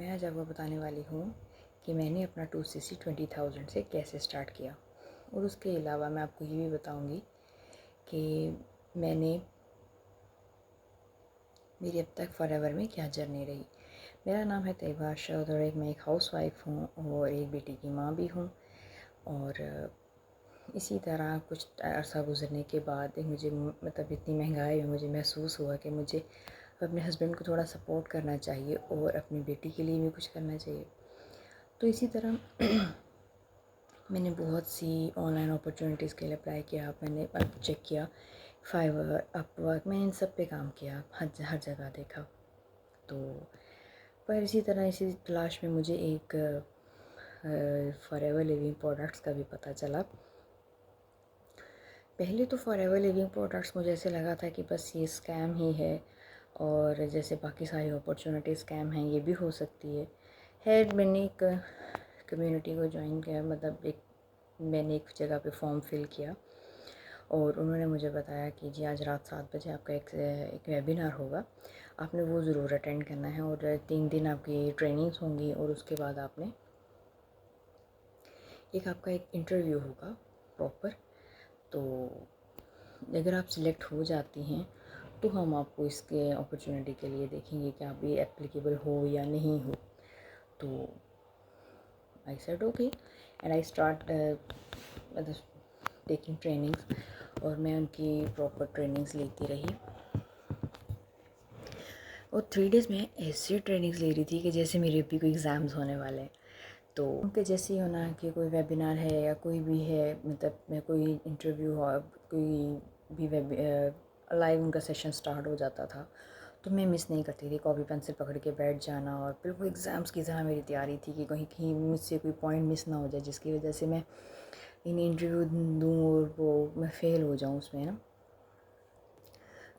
میں آج آپ کو بتانے والی ہوں کہ میں نے اپنا 2cc 20,000 سے کیسے سٹارٹ کیا، اور اس کے علاوہ میں آپ کو یہ بھی بتاؤں گی کہ میں نے میری اب تک فار ایور میں کیا جرنی رہی۔ میرا نام ہے طیبہ ارشد اور میں ایک ہاؤس وائف ہوں اور ایک بیٹی کی ماں بھی ہوں، اور اسی طرح کچھ عرصہ گزرنے کے بعد مجھے اتنی مہنگائی میں مجھے محسوس ہوا کہ مجھے اپنے ہسبینڈ کو تھوڑا سپورٹ کرنا چاہیے اور اپنی بیٹی کے لیے بھی کچھ کرنا چاہیے۔ تو اسی طرح میں نے بہت سی آن لائن اپرچونیٹیز کے لیے اپلائی کیا، میں نے چیک کیا فائور، اپ ورک، میں ان سب پہ کام کیا، ہر جگہ دیکھا۔ تو پر اسی طرح اسی تلاش میں مجھے ایک فار ایور لیونگ پروڈکٹس کا بھی پتہ چلا۔ پہلے تو فار ایور لیونگ پروڈکٹس مجھے ایسے لگا تھا کہ بس یہ اسکیم ہی ہے، اور جیسے باقی ساری اپرچونیٹیز اسکیم ہیں یہ بھی ہو سکتی ہے۔ میں نے ایک کمیونٹی کو جوائن کیا، میں نے ایک جگہ پہ فارم فل کیا، اور انہوں نے مجھے بتایا کہ جی آج رات 7 بجے آپ کا ایک ویبینار ہوگا، آپ نے وہ ضرور اٹینڈ کرنا ہے، اور 3 دن آپ کی ٹریننگز ہوں گی، اور اس کے بعد آپ نے آپ کا ایک انٹرویو ہوگا پراپر۔ تو اگر آپ سلیکٹ ہو جاتی ہیں تو ہم آپ کو اس کے اپرچونیٹی کے لیے دیکھیں گے کہ آپ بھی اپلیکیبل ہو یا نہیں ہو۔ تو I said okay and I start taking trainings، اور میں ان کی پراپر ٹریننگز لیتی رہی، اور 3 days میں ایسی ٹریننگز لے رہی تھی کہ جیسے میرے ابھی کوئی ایگزامز ہونے والے ہیں۔ تو ان کے جیسے ہی ہونا کہ کوئی ویبینار ہے یا کوئی بھی ہے، میں کوئی انٹرویو ہو، کوئی بھی لائیو ان کا سیشن سٹارٹ ہو جاتا تھا تو میں مس نہیں کرتی تھی، کاپی پینسل پکڑ کے بیٹھ جانا، اور بالکل ایگزامس کی طرح میری تیاری تھی کہ کہیں مجھ سے کوئی پوائنٹ مس نہ ہو جائے جس کی وجہ سے میں انٹرویو دوں اور میں فیل ہو جاؤں اس میں نا۔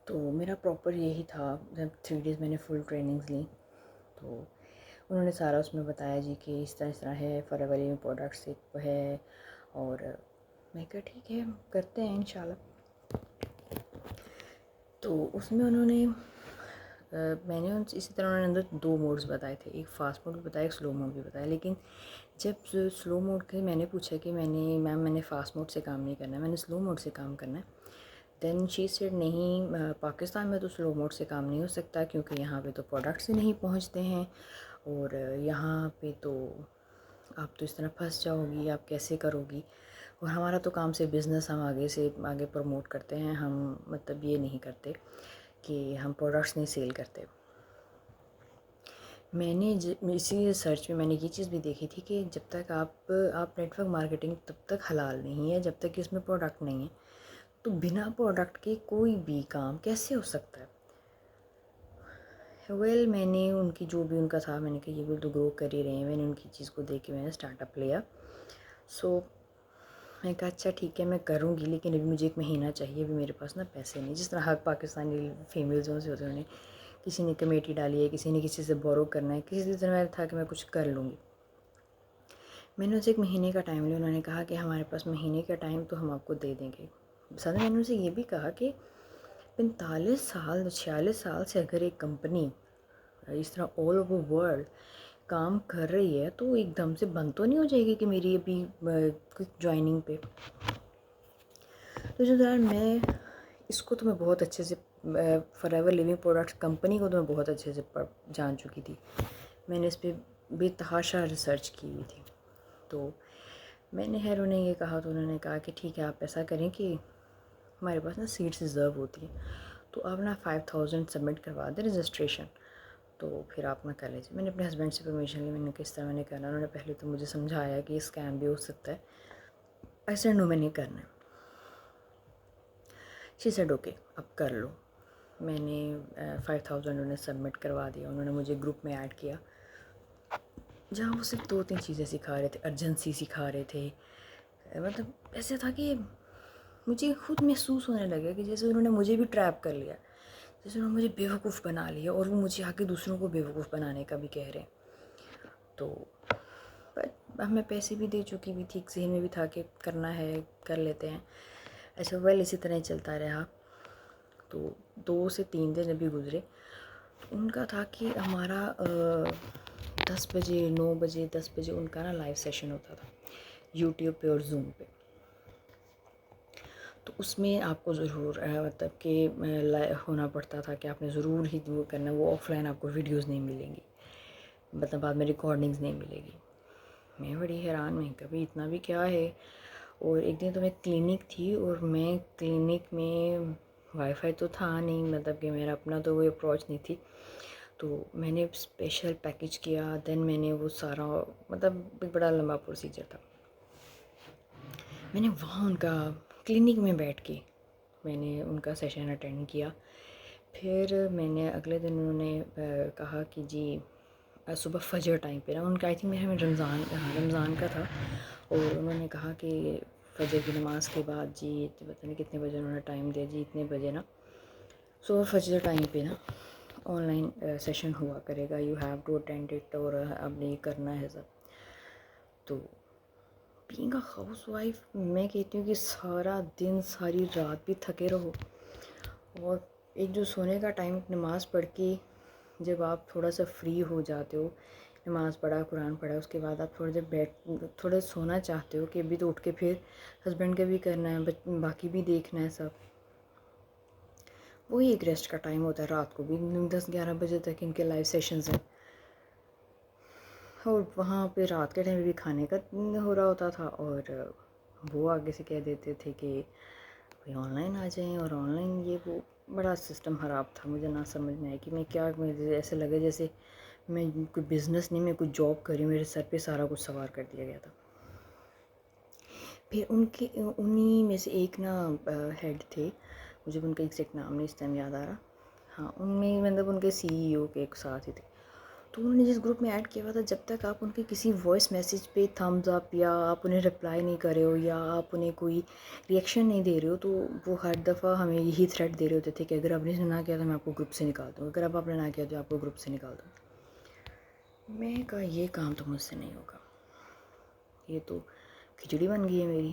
تو میرا پراپر یہی تھا، جب 3 days میں نے فل ٹریننگز لیں تو انہوں نے سارا اس میں بتایا جی کہ اس طرح ہے، فار ایور لیونگ پروڈکٹس ایک ہے، اور میں کہا ٹھیک ہے کرتے ہیں انشاءاللہ۔ تو اس میں انہوں نے میں نے اسی طرح انہوں نے اندر 2 موڈز بتائے تھے، ایک فاسٹ موڈ بھی بتایا، ایک سلو موڈ بھی بتایا، لیکن جب سلو موڈ کے میں نے پوچھا کہ میم میں نے فاسٹ موڈ سے کام نہیں کرنا ہے، میں نے سلو موڈ سے کام کرنا ہے، دین شی سیڈ نہیں، پاکستان میں تو سلو موڈ سے کام نہیں ہو سکتا کیونکہ یہاں پہ تو پروڈکٹس ہی نہیں پہنچتے ہیں، اور یہاں پہ تو آپ تو اس طرح پھنس جاؤ گی، آپ کیسے کرو گی، اور ہمارا تو کام سے بزنس ہم آگے پروموٹ کرتے ہیں، ہم یہ نہیں کرتے کہ ہم پروڈکٹس نہیں سیل کرتے۔ میں نے اسی سرچ میں میں نے یہ چیز بھی دیکھی تھی کہ جب تک آپ نیٹ ورک مارکیٹنگ تب تک حلال نہیں ہے جب تک کہ اس میں پروڈکٹ نہیں ہے، تو بنا پروڈکٹ کے کوئی بھی کام کیسے ہو سکتا ہے؟ میں نے ان کی جو بھی ان کا تھا، میں نے کہا یہ بھی تو گرو کر ہی رہے ہیں، میں نے ان کی چیز کو دیکھ کے میں نے اسٹارٹ اپ لیا۔ میں کہا اچھا ٹھیک ہے میں کروں گی، لیکن ابھی مجھے 1 مہینہ چاہیے، ابھی میرے پاس نا پیسے نہیں، جس طرح ہر پاکستانی فیمیلزوں سے ہوتے ہیں، کسی نے کمیٹی ڈالی ہے، کسی نے کسی سے بورو کرنا ہے، کسی طرح تھا کہ میں کچھ کر لوں گی۔ میں نے اسے 1 مہینے کا ٹائم لیا، انہوں نے کہا کہ ہمارے پاس مہینے کا ٹائم تو ہم آپ کو دے دیں گے۔ ساتھ میں نے ان سے یہ بھی کہا کہ 45 سال 46 سال سے اگر ایک کمپنی اس طرح آل اوور ورلڈ کام کر رہی ہے تو ایک دم سے بند تو نہیں ہو جائے گی کہ میری ابھی کوئک جوائننگ پہ۔ تو جو دوران میں اس کو تو میں بہت اچھے سے Forever Living Products company کو تو میں بہت اچھے سے جان چکی تھی، میں نے اس پہ بے تحاشا ریسرچ کی ہوئی تھی۔ تو میں نے انہیں یہ کہا تو انہوں نے کہا کہ ٹھیک ہے آپ ایسا کریں کہ ہمارے پاس نا سیٹس ریزرو ہوتی ہیں، تو آپ نا 5,000 سبمٹ کروا دیں رجسٹریشن، تو پھر آپ نہ کر لیجیے۔ میں نے اپنے ہسبینڈ سے پرمیشن لی، میں نے کس طرح میں نے کرنا، انہوں نے پہلے تو مجھے سمجھایا کہ اسکیم بھی ہو سکتا ہے، ایسا نو میں نہیں کرنا ہے۔ شی سیڈ اوکے اب کر لو۔ میں نے 5,000 انہیں سبمٹ کروا دیا، انہوں نے مجھے گروپ میں ایڈ کیا جہاں وہ صرف 2-3 چیزیں سکھا رہے تھے، ارجنسی سکھا رہے تھے، ایسے تھا کہ مجھے خود محسوس ہونے لگا کہ جیسے انہوں نے مجھے بھی ٹریپ کر لیا، جیسے انہوں نے مجھے بیوقوف بنا لیا، اور وہ مجھے آگے دوسروں کو بیوقوف بنانے کا بھی کہہ رہے ہیں۔ تو اب میں پیسے بھی دے چکی بھی تھی، ذہن میں بھی تھا کہ کرنا ہے کر لیتے ہیں، اسی طرح ہی چلتا رہا۔ تو 2 سے 3 دن ابھی گزرے، ان کا تھا کہ ہمارا 10 بجے 9 بجے 10 بجے ان کا نا لائیو سیشن ہوتا تھا یوٹیوب پہ اور زوم پہ. تو اس میں آپ کو ضرور مطلب کہ ہونا پڑتا تھا کہ آپ نے ضرور ہی وہ کرنا. وہ آف لائن آپ کو ویڈیوز نہیں ملیں گی, مطلب بعد میں ریکارڈنگز نہیں ملے گی. میں بڑی حیران میں کبھی اتنا بھی کیا ہے. اور ایک دن تو میں کلینک تھی اور میں کلینک میں وائی فائی تو تھا نہیں, مطلب کہ میرا اپنا تو کوئی اپروچ نہیں تھی. تو میں نے اسپیشل پیکج کیا, دین میں نے وہ سارا مطلب ایک بڑا لمبا پروسیجر تھا. میں نے وہاں ان کا کلینک میں بیٹھ کے میں نے ان کا سیشن اٹینڈ کیا. پھر میں نے اگلے دن انہوں نے کہا کہ جی صبح فجر ٹائم پہ نا, ان کا آئی تھنک میرا رمضان کا تھا, اور انہوں نے کہا کہ فجر کی نماز کے بعد جی پتہ نہیں کتنے بجے انہوں نے ٹائم دیا, جی اتنے بجے نا صبح فجر ٹائم پہ نا آن لائن سیشن ہوا کرے گا, you have to attend it, اور اب نہیں کرنا ہے سب. تو بینگ اے ہاؤس وائف میں کہتی ہوں کہ سارا دن ساری رات بھی تھکے رہو, اور ایک جو سونے کا ٹائم نماز پڑھ کے جب آپ تھوڑا سا فری ہو جاتے ہو, نماز پڑھا قرآن پڑھا, اس کے بعد آپ تھوڑا دیر تھوڑا سونا چاہتے ہو کہ ابھی تو اٹھ کے پھر ہسبینڈ کا بھی کرنا ہے, باقی بھی دیکھنا ہے سب. وہی ایک ریسٹ کا ٹائم ہوتا ہے رات کو بھی 10-11 بجے تک ان کے لائیو سیشنز ہیں. اور وہاں پہ رات کے ٹائم بھی کھانے کا ہو رہا ہوتا تھا, اور وہ آگے سے کہہ دیتے تھے کہ بھائی آن لائن آ جائیں, اور آن لائن یہ وہ بڑا سسٹم خراب تھا. مجھے نہ سمجھ میں آیا کہ میں کیا, مجھے ایسے لگے جیسے میں کوئی بزنس نہیں, میں کوئی جاب کر رہی ہوں, میرے سر پہ سارا کچھ سوار کر دیا گیا تھا. پھر انہی میں سے ایک نا ہیڈ تھے, مجھے ان کا ایگزیکٹ نام نہیں اس ٹائم یاد آ رہا. ہاں ان میں مطلب ان کے سی ای او کے ایک ساتھ ہی تھے. تو انہوں نے جس گروپ میں ایڈ کیا ہوا تھا, جب تک آپ ان کے کسی وائس میسیج پہ تھمز اپ یا آپ انہیں رپلائی نہیں کر رہے ہو یا آپ انہیں کوئی ریئیکشن نہیں دے رہے ہو, تو وہ ہر دفعہ ہمیں یہی تھریٹ دے رہے ہوتے تھے کہ اگر آپ نے نہ کیا تو میں آپ کو گروپ سے نکال دوں, اگر آپ نے نہ کیا تو آپ کو گروپ سے نکال دوں. میں کہا یہ کام تو مجھ سے نہیں ہوگا, یہ تو کھچڑی بن گئی ہے میری.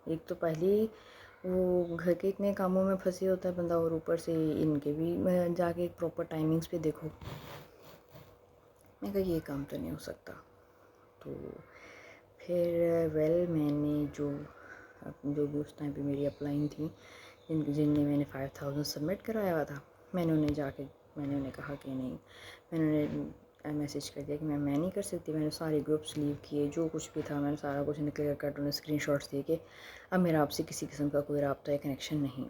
ایک تو پہلے وہ گھر کے اتنے کاموں میں پھنسے ہوتا ہے بندہ, اور اوپر سے ان کے بھی جا کے پراپر ٹائمنگز پہ دیکھو. میں کہا یہ کام تو نہیں ہو سکتا. تو پھر میں نے جو اس ٹائم پہ میری اپلائن تھیں جن میں نے 5000 سبمٹ کرایا ہوا تھا, میں نے انہیں کہا کہ نہیں, میں نے انہیں میسیج کر دیا کہ میں نہیں کر سکتی. میں نے سارے گروپس لیو کیے, جو کچھ بھی تھا میں نے سارا کچھ کلیئر کٹ انہیں اسکرین شاٹس دیے کہ اب میرا آپ سے کسی قسم کا کوئی رابطہ یا کنیکشن نہیں.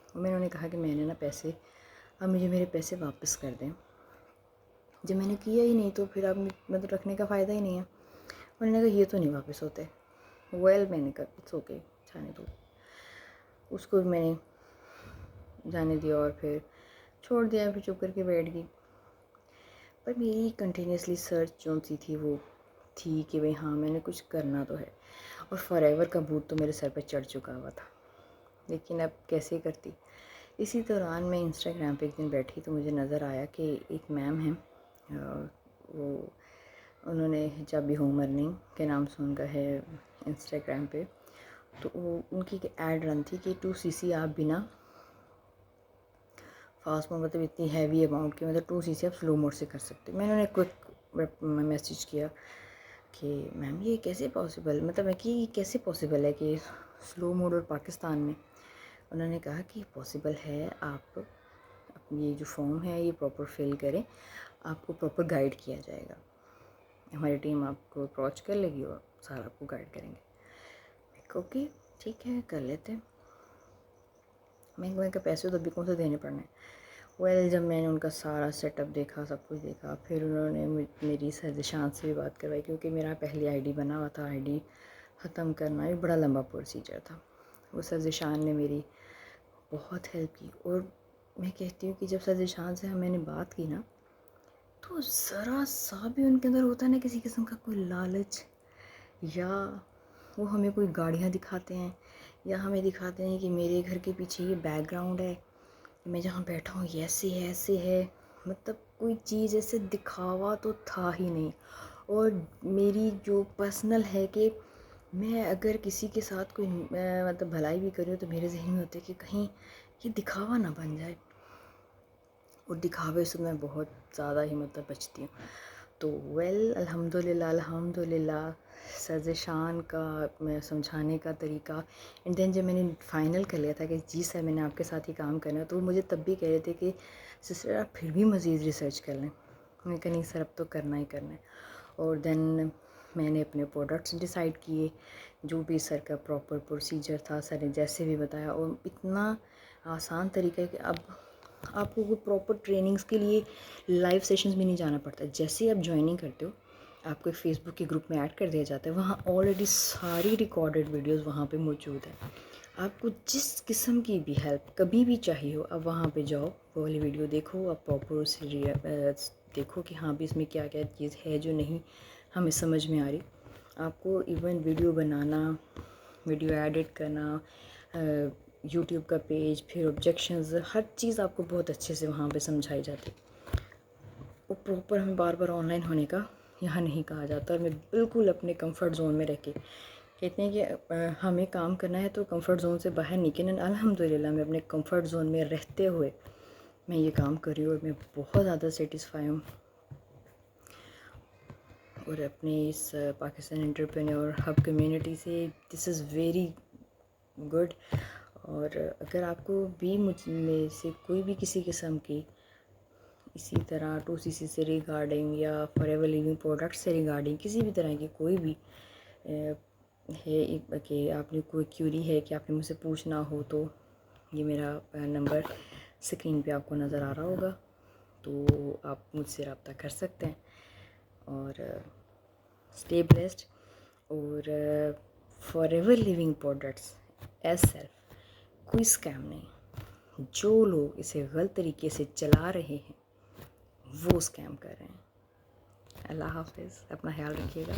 اور میں نے انہیں کہا کہ میں نے نا پیسے, اب مجھے میرے پیسے واپس کر دیں. جب میں نے کیا ہی نہیں تو پھر اب مطلب رکھنے کا فائدہ ہی نہیں ہے. انہوں نے کہا یہ تو نہیں واپس ہوتے. میں نے کہا اٹس اوکے, جانے دو. اس کو میں نے جانے دیا اور پھر چھوڑ دیا, پھر چپ کر کے بیٹھ گئی. پر میری کنٹینیوسلی سرچ جو سی تھی وہ تھی کہ بھئی ہاں میں نے کچھ کرنا تو ہے, اور فار ایور کا بھوت تو میرے سر پہ چڑھ چکا ہوا تھا, لیکن اب کیسے کرتی. اسی دوران میں انسٹاگرام پہ ایک دن بیٹھی تو مجھے نظر آیا کہ ایک میم ہیں, وہ انہوں نے حجابی ہوم ارننگ کے نام سے ان کا ہے انسٹاگرام پہ. تو ان کی ایڈ رن تھی کہ 2cc آپ بنا فاسٹ موڈ, مطلب اتنی ہیوی اماؤنٹ کی, مطلب 2cc آپ سلو موڈ سے کر سکتے. میں نے انہیں کوئک میسیج کیا کہ میم یہ کیسے پاسبل, مطلب کہ یہ کیسے پاسبل ہے کہ سلو موڈ اور پاکستان میں. انہوں نے کہا کہ پاسبل ہے, آپ یہ جو فارم ہے یہ پراپر فل کریں, آپ کو پراپر گائیڈ کیا جائے گا, ہماری ٹیم آپ کو اپروچ کر لے گی اور سارا آپ کو گائیڈ کریں گے. میں کہا اوکے ٹھیک ہے کر لیتے ہیں. میں کہ پیسے تو ابھی کون سے دینے پڑنے. جب میں نے ان کا سارا سیٹ اپ دیکھا, سب کچھ دیکھا, پھر انہوں نے میری سرزشان سے بھی بات کروائی, کیونکہ میرا پہلی آئی ڈی بنا ہوا تھا. آئی ڈی ختم کرنا بھی بڑا لمبا پروسیجر تھا. وہ سرزشان نے میری بہت ہیلپ کی. اور میں کہتی ہوں کہ جب سرزشان سے میں نے بات کی نا, تو ذرا سا بھی ان کے اندر ہوتا ہے نا کسی قسم کا کوئی لالچ, یا وہ ہمیں کوئی گاڑیاں دکھاتے ہیں یا ہمیں دکھاتے ہیں کہ میرے گھر کے پیچھے یہ بیک گراؤنڈ ہے, میں جہاں بیٹھا ہوں یہ ایسے ہے. مطلب کوئی چیز ایسے دکھاوا تو تھا ہی نہیں. اور میری جو پرسنل ہے کہ میں اگر کسی کے ساتھ کوئی مطلب بھلائی بھی کری ہوں تو میرے ذہن میں ہوتا ہے کہ کہیں یہ دکھاوا نہ بن جائے, اور دکھاوے سے میں بہت زیادہ ہی مطلب بچتی ہوں. تو الحمدللہ سجیشان کا سمجھانے کا طریقہ، اینڈ دین جب میں نے فائنل کر لیا تھا کہ جی سر میں نے آپ کے ساتھ ہی کام کرنا ہے، تو وہ مجھے تب بھی کہہ رہے تھے کہ سسٹر آپ پھر بھی مزید ریسرچ کر لیں. میں نے کہا نہیں سر اب تو کرنا ہی کرنا ہے. اور دین میں نے اپنے پروڈکٹس ڈیسائیڈ کیے، جو بھی سر کا پراپر پروسیجر تھا سر نے جیسے بھی بتایا، اور اتنا آسان طریقہ ہے کہ اب آپ کو وہ پراپر ٹریننگز کے لیے لائیو سیشنز بھی نہیں جانا پڑتا. جیسے ہی آپ جوائننگ کرتے ہو آپ کو ایک فیس بک کے گروپ میں ایڈ کر دیا جاتا ہے، وہاں آلریڈی ساری ریکارڈڈ ویڈیوز وہاں پہ موجود ہیں. آپ کو جس قسم کی بھی ہیلپ کبھی بھی چاہیے ہو، آپ وہاں پہ جاؤ، وہ والی ویڈیو دیکھو، آپ پراپر اسے دیکھو کہ ہاں بھی اس میں کیا کیا چیز ہے جو نہیں ہمیں سمجھ میں آ رہی. آپ کو ایون ویڈیو بنانا، ویڈیو ایڈٹ کرنا، یوٹیوب کا پیج، پھر آبجیکشنز، ہر چیز آپ کو بہت اچھے سے وہاں پہ سمجھائی جاتی. وہ پراپر ہمیں بار بار آن لائن ہونے کا یہاں نہیں کہا جاتا، اور میں بالکل اپنے کمفرٹ زون میں رہ کے کہتے ہیں کہ ہمیں کام کرنا ہے تو کمفرٹ زون سے باہر نکلیں. الحمدللہ میں اپنے کمفرٹ زون میں رہتے ہوئے میں یہ کام کر رہی ہوں، اور میں بہت زیادہ سیٹسفائی ہوں. اور اپنے اس پاکستان انٹرپرینور ہب کمیونٹی سے دس از ویری گڈ. اور اگر آپ کو بھی مجھ میں سے کوئی بھی کسی قسم کی اسی طرح 2CC سے ریگارڈنگ یا فار ایور لیونگ پروڈکٹ سے ریگارڈنگ کسی بھی طرح کی کوئی بھی ہے کہ آپ نے کوئی کیوری ہے کہ آپ نے مجھ سے پوچھنا ہو، تو یہ میرا نمبر اسکرین پہ آپ کو نظر آ رہا ہوگا، تو آپ مجھ سے رابطہ کر سکتے ہیں. اور اسٹے بلیسڈ. اور فار ایور لیونگ پروڈکٹس ایز سیلف کوئی اسکیم نہیں. جو لوگ اسے غلط طریقے سے چلا رہے ہیں وہ اسکیم کر رہے ہیں. اللہ حافظ، اپنا خیال رکھیے گا.